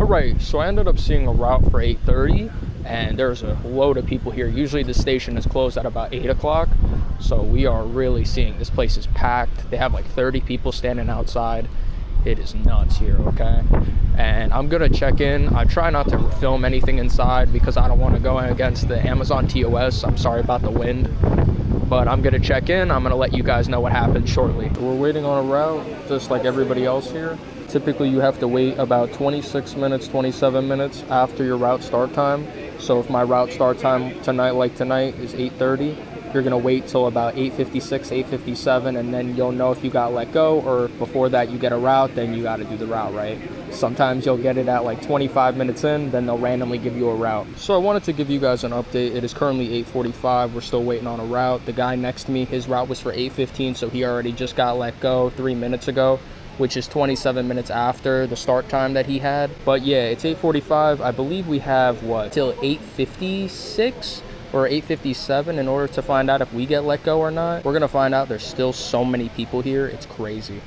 right, so I ended up seeing a route for 8:30, and there's a load of people here. Usually the station is closed at about 8 o'clock, so we are really seeing this place is packed. They have like 30 people standing outside. It is nuts here, okay? And I'm gonna check in. I try not to film anything inside because I don't want to go against the Amazon TOS. I'm sorry about the wind, but I'm gonna check in. I'm gonna let you guys know what happens shortly. We're waiting on a route just like everybody else here. Typically you have to wait about 26 minutes, 27 minutes after your route start time. So if my route start time tonight, like tonight, is 8:30, you're gonna wait till about 8:56, 8:57, and then you'll know if you got let go, or if before that you get a route, then you gotta do the route, right? Sometimes you'll get it at like 25 minutes in, then they'll randomly give you a route. So I wanted to give you guys an update. It is currently 8:45. We're still waiting on a route. The guy next to me, his route was for 8:15, so he already just got let go 3 minutes ago, which is 27 minutes after the start time that he had. But yeah, it's 8:45. I believe we have, what, till 8:56 or 8:57 in order to find out if we get let go or not. We're gonna find out. There's still so many people here. It's crazy.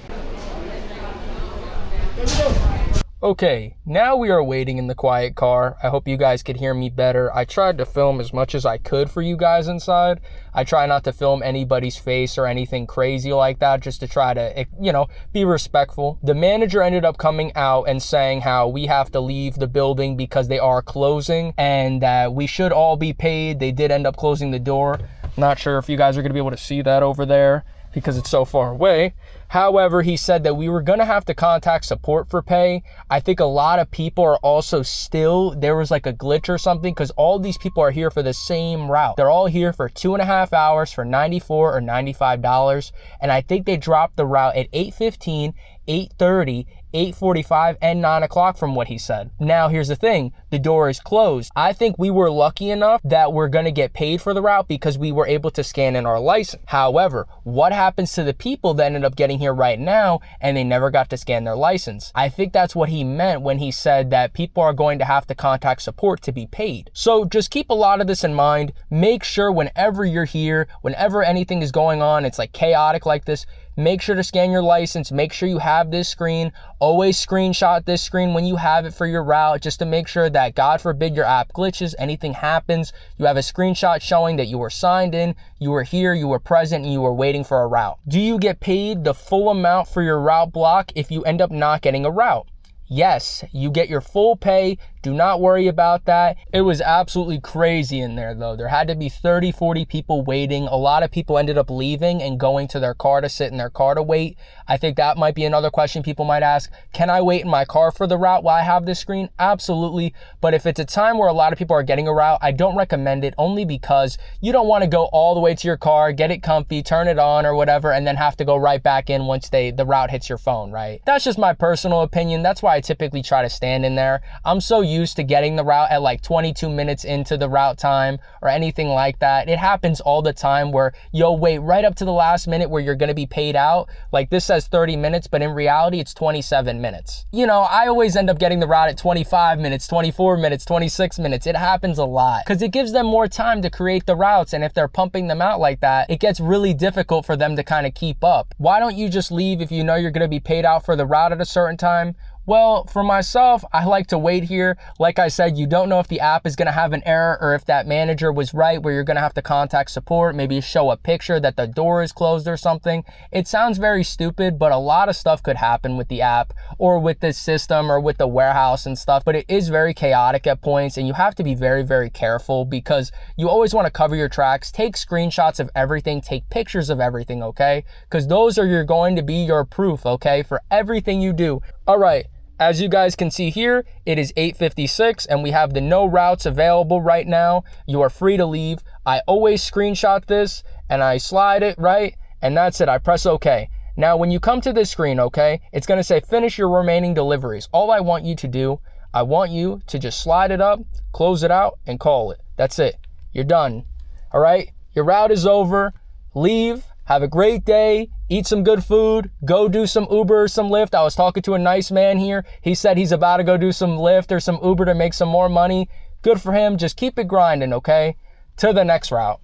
Okay, now we are waiting in the quiet car. I hope you guys could hear me better. I tried to film as much as I could for you guys inside. I try not to film anybody's face or anything crazy like that, just to try to, you know, be respectful. The manager ended up coming out and saying how we have to leave the building because they are closing and that we should all be paid. They did end up closing the door. Not sure if you guys are gonna be able to see that over there because it's so far away. However, he said that we were gonna have to contact support for pay. I think a lot of people are also still, there was like a glitch or something, because all these people are here for the same route. They're all here for 2.5 hours for $94 or $95. And I think they dropped the route at 8:15, 8:30, 8:45, and 9 o'clock from what he said. Now, here's the thing. The door is closed. I think we were lucky enough that we're going to get paid for the route because we were able to scan in our license. However, what happens to the people that ended up getting here right now and they never got to scan their license? I think that's what he meant when he said that people are going to have to contact support to be paid. So just keep a lot of this in mind. Make sure whenever you're here, whenever anything is going on, it's like chaotic like this, make sure to scan your license. Make sure you have this screen. Always screenshot this screen when you have it for your route, just to make sure that, God forbid, your app glitches, anything happens, you have a screenshot showing that you were signed in, you were here, you were present, and you were waiting for a route. Do you get paid the full amount for your route block if you end up not getting a route? Yes, you get your full pay. Do not worry about that. It was absolutely crazy in there though. There had to be 30, 40 people waiting. A lot of people ended up leaving and going to their car to sit in their car to wait. I think that might be another question people might ask. Can I wait in my car for the route while I have this screen? Absolutely. But if it's a time where a lot of people are getting a route, I don't recommend it, only because you don't want to go all the way to your car, get it comfy, turn it on or whatever, and then have to go right back in once the route hits your phone, right? That's just my personal opinion. That's why I typically try to stand in there. I'm so used to getting the route at like 22 minutes into the route time or anything like that. It happens all the time where you'll wait right up to the last minute where you're going to be paid out. Like this says 30 minutes, but in reality, it's 27 minutes. You know, I always end up getting the route at 25 minutes, 24 minutes, 26 minutes. It happens a lot because it gives them more time to create the routes. And if they're pumping them out like that, it gets really difficult for them to kind of keep up. Why don't you just leave if you know you're going to be paid out for the route at a certain time? Well, for myself, I like to wait here. Like I said, you don't know if the app is going to have an error or if that manager was right where you're going to have to contact support, maybe show a picture that the door is closed or something. It sounds very stupid, but a lot of stuff could happen with the app or with this system or with the warehouse and stuff. But it is very chaotic at points, and you have to be very, very careful because you always want to cover your tracks. Take screenshots of everything, take pictures of everything, okay? Because those are going to be your proof, okay, for everything you do. All right. As you guys can see here, it is 8:56 and we have the no routes available right now. You are free to leave. I always screenshot this and I slide it, right? And that's it. I press OK. Now, when you come to this screen, okay, it's going to say finish your remaining deliveries. All I want you to do, I want you to just slide it up, close it out, and call it. That's it. You're done. All right? Your route is over. Leave. Have a great day. Eat some good food. Go do some Uber or some Lyft. I was talking to a nice man here. He said he's about to go do some Lyft or some Uber to make some more money. Good for him. Just keep it grinding, okay? To the next route.